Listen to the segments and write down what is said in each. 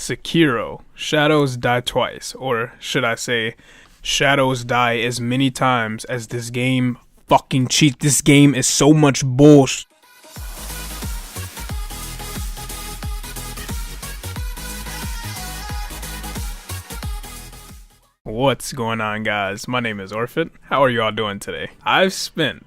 Sekiro, Shadows Die Twice, or should I say, Shadows die as many times as this game fucking cheats. This game is so much bullshit. What's going on, guys? My name is Orphan. How are you all doing today? I've spent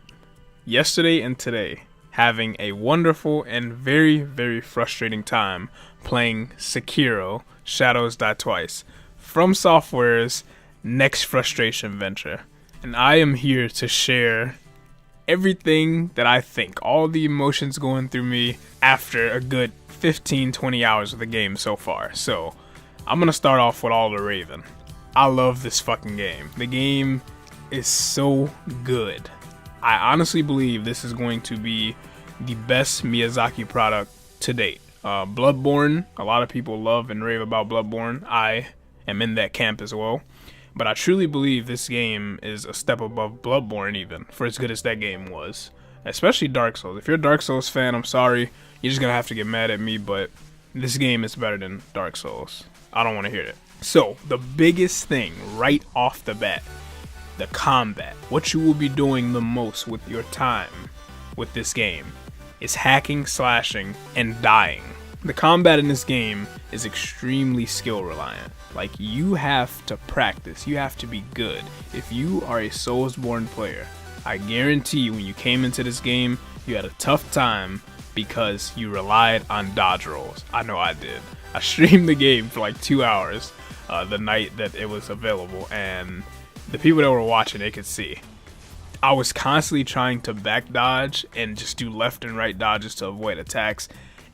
yesterday and today having a wonderful and very frustrating time playing Sekiro, Shadows Die Twice, From Software's next frustration venture. And I am here to share everything that I think, all the emotions going through me after a good 15-20 hours of the game so far. So I'm gonna start off with all the Raven. I love this fucking game. The game is so good. I honestly believe this is going to be the best Miyazaki product to date. Bloodborne, a lot of people love and rave about Bloodborne. I am in that camp as well. But I truly believe this game is a step above Bloodborne even, for as good as that game was. Especially Dark Souls. If you're a Dark Souls fan, I'm sorry. You're just gonna have to get mad at me, but this game is better than Dark Souls. I don't want to hear it. So, the biggest thing right off the bat, the combat. What you will be doing the most with your time with this game is hacking, slashing, and dying. The combat in this game is extremely skill reliant. Like, you have to practice, you have to be good. If you are a Soulsborne player, I guarantee when you came into this game, you had a tough time because you relied on dodge rolls. I know I did. I streamed the game for like 2 hours the night that it was available, and the people that were watching, they could see I was constantly trying to back dodge and just do left and right dodges to avoid attacks,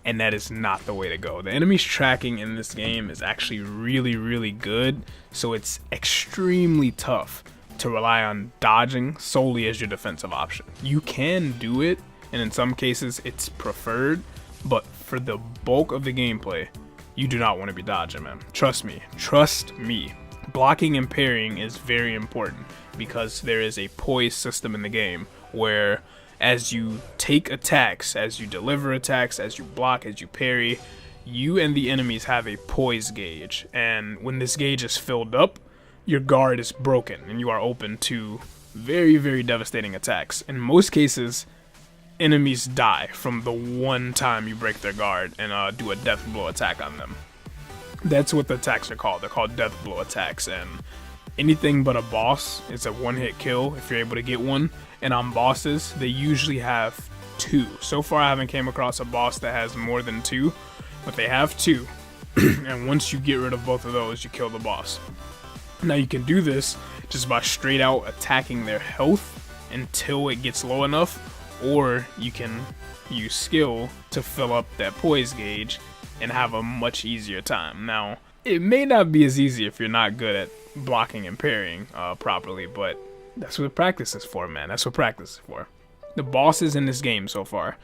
and that is not the way to go. The enemy's tracking in this game is actually really good, so it's extremely tough to rely on dodging solely as your defensive option. You can do it, and in some cases it's preferred, but for the bulk of the gameplay, you do not want to be dodging, man. Trust me. Blocking and parrying is very important because there is a poise system in the game where as you take attacks, as you deliver attacks, as you block, as you parry, you and the enemies have a poise gauge. And when this gauge is filled up, your guard is broken and you are open to very devastating attacks. In most cases, enemies die from the one time you break their guard and do a death blow attack on them. That's what the attacks are called. They're called death blow attacks, and anything but a boss is a one-hit kill if you're able to get one. And on bosses, they usually have two. So far, I haven't came across a boss that has more than two, but they have two. And once you get rid of both of those, you kill the boss. Now, you can do this just by straight out attacking their health until it gets low enough, or you can use skill to fill up that poise gauge and have a much easier time. Now, it may not be as easy if you're not good at blocking and parrying properly, but that's what practice is for, man. That's what practice is for. The bosses in this game so far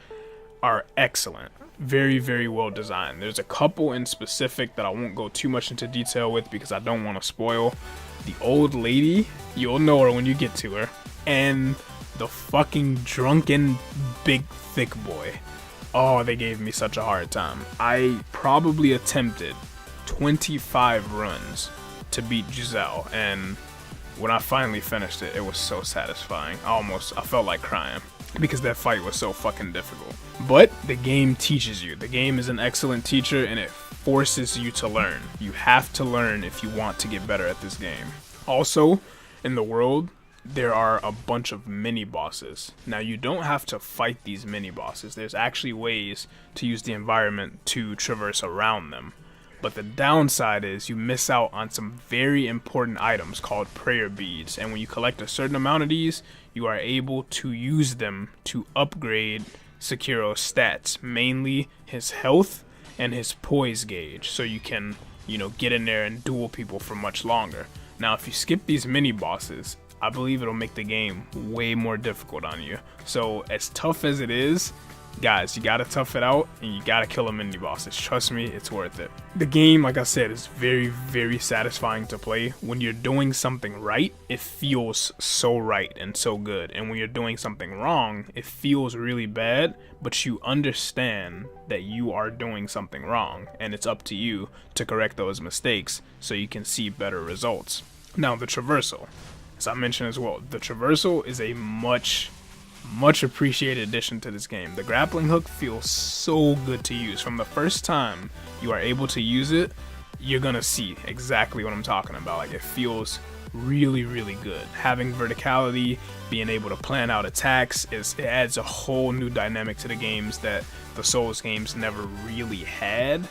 are excellent. Very well designed. There's a couple in specific that I won't go too much into detail with because I don't want to spoil. The old lady, you'll know her when you get to her, and the fucking drunken big thick boy. Oh, they gave me such a hard time. I probably attempted 25 runs to beat Giselle, and when I finally finished it, it was so satisfying. I felt like crying because that fight was so fucking difficult. But the game teaches you. The game is an excellent teacher, and it forces you to learn. You have to learn if you want to get better at this game. Also, in the world, there are a bunch of mini bosses. Now, you don't have to fight these mini bosses. There's actually ways to use the environment to traverse around them. But the downside is you miss out on some very important items called prayer beads. And when you collect a certain amount of these, you are able to use them to upgrade Sekiro's stats, mainly his health and his poise gauge. So you can, get in there and duel people for much longer. Now, if you skip these mini bosses, I believe it'll make the game way more difficult on you. So as tough as it is, Guys, you gotta tough it out and you gotta kill the mini bosses. Trust me, it's worth it. The game, like I said, is very, very satisfying to play. When you're doing something right, it feels so right and so good. And when you're doing something wrong, it feels really bad, but you understand that you are doing something wrong and it's up to you to correct those mistakes so you can see better results. Now, the traversal, as I mentioned as well, the traversal is a much appreciated addition to this game. The grappling hook feels so good to use. From the first time you are able to use it, you're gonna see exactly what I'm talking about. Like, it feels really, really good. Having verticality, being able to plan out attacks, it adds a whole new dynamic to the games that the Souls games never really had.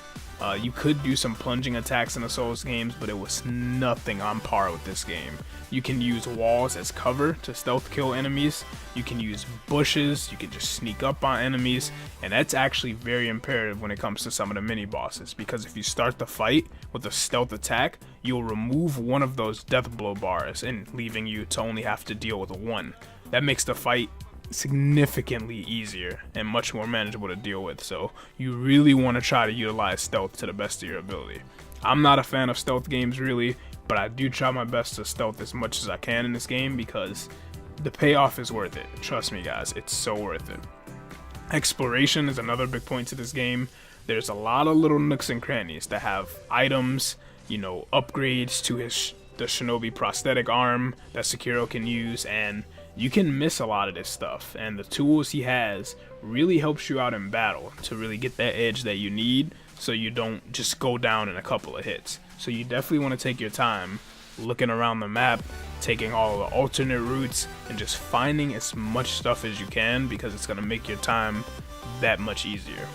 You could do some plunging attacks in the Souls games, but it was nothing on par with this game. You can use walls as cover to stealth kill enemies. You can use bushes. You can just sneak up on enemies. And that's actually very imperative when it comes to some of the mini bosses, because if you start the fight with a stealth attack, you'll remove one of those death blow bars and leaving you to only have to deal with one. That makes the fight significantly easier and much more manageable to deal with. So you really want to try to utilize stealth to the best of your ability. I'm not a fan of stealth games really, but I do try my best to stealth as much as I can in this game because the payoff is worth it. Trust me guys, it's so worth it. Exploration is another big point to this game. There's a lot of little nooks and crannies that have items, you know, upgrades to the shinobi prosthetic arm that Sekiro can use, and you can miss a lot of this stuff, and the tools he has really helps you out in battle to really get that edge that you need so you don't just go down in a couple of hits. So you definitely want to take your time looking around the map, taking all the alternate routes, and just finding as much stuff as you can, because it's going to make your time that much easier.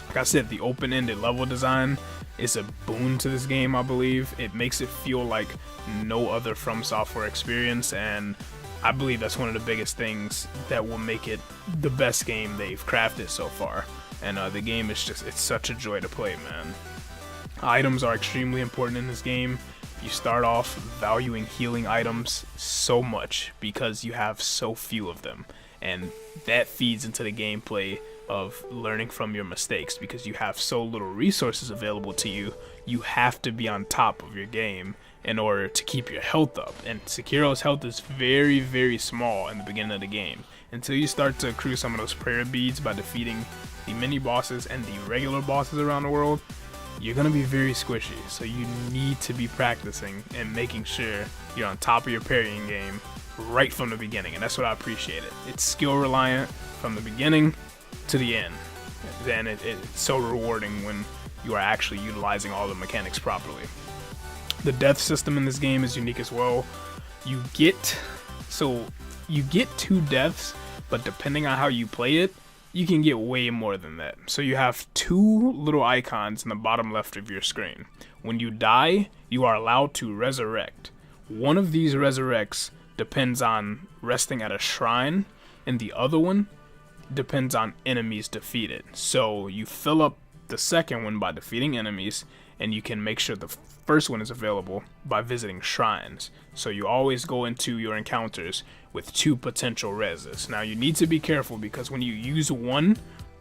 Like I said, the open-ended level design is a boon to this game, I believe. It makes it feel like no other From Software experience, and I believe that's one of the biggest things that will make it the best game they've crafted so far. And the game is just, it's such a joy to play, man. Items are extremely important in this game. You start off valuing healing items so much because you have so few of them. And that feeds into the gameplay of learning from your mistakes, because you have so little resources available to you. You have to be on top of your game in order to keep your health up, and Sekiro's health is very, very small in the beginning of the game. Until you start to accrue some of those prayer beads by defeating the mini bosses and the regular bosses around the world, you're gonna be very squishy. So you need to be practicing and making sure you're on top of your parrying game right from the beginning, and that's what I appreciate it. It's skill reliant from the beginning to the end, and it's so rewarding when you are actually utilizing all the mechanics properly. The death system in this game is unique as well. You get 2 deaths, but depending on how you play it, you can get way more than that. So you have 2 little icons in the bottom left of your screen. When you die, you are allowed to resurrect. One of these resurrects depends on resting at a shrine, and the other one depends on enemies defeated. So you fill up the second one by defeating enemies, and you can make sure the first one is available by visiting shrines. So you always go into your encounters with 2 potential reses. Now you need to be careful, because when you use one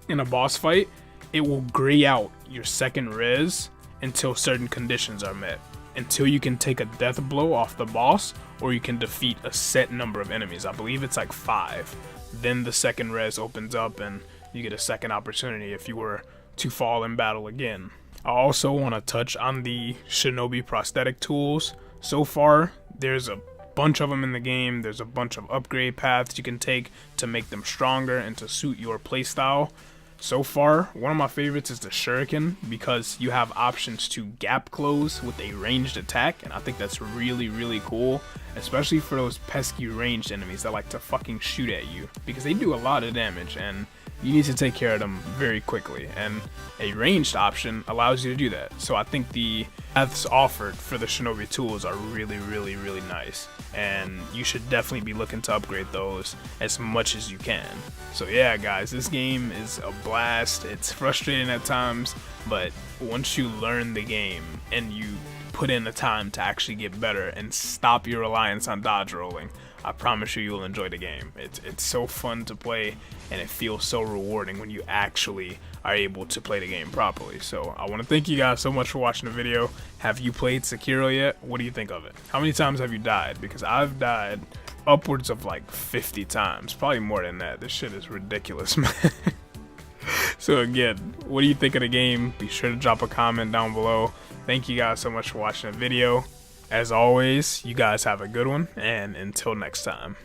in a boss fight, it will gray out your second res until certain conditions are met. Until you can take a death blow off the boss, or you can defeat a set number of enemies. I believe it's like 5. Then the second res opens up and you get a second opportunity if you were to fall in battle again. I also want to touch on the shinobi prosthetic tools. So far, there's a bunch of them in the game. There's a bunch of upgrade paths you can take to make them stronger and to suit your playstyle. So far, one of my favorites is the shuriken, because you have options to gap close with a ranged attack, and I think that's really, really cool, especially for those pesky ranged enemies that like to fucking shoot at you, because they do a lot of damage and you need to take care of them very quickly, and a ranged option allows you to do that. So I think the paths offered for the shinobi tools are really nice, and you should definitely be looking to upgrade those as much as you can. So yeah guys, this game is a blast. It's frustrating at times, but once you learn the game and you put in the time to actually get better and stop your reliance on dodge rolling, I promise you'll enjoy the game. It's so fun to play, and it feels so rewarding when you actually are able to play the game properly. So I want to thank you guys so much for watching the video. Have you played Sekiro yet? What do you think of it? How many times have you died? Because I've died upwards of like 50 times, probably more than that. This shit is ridiculous, man. So again, what do you think of the game? Be sure to drop a comment down below. Thank you guys so much for watching the video. As always, you guys have a good one, and until next time.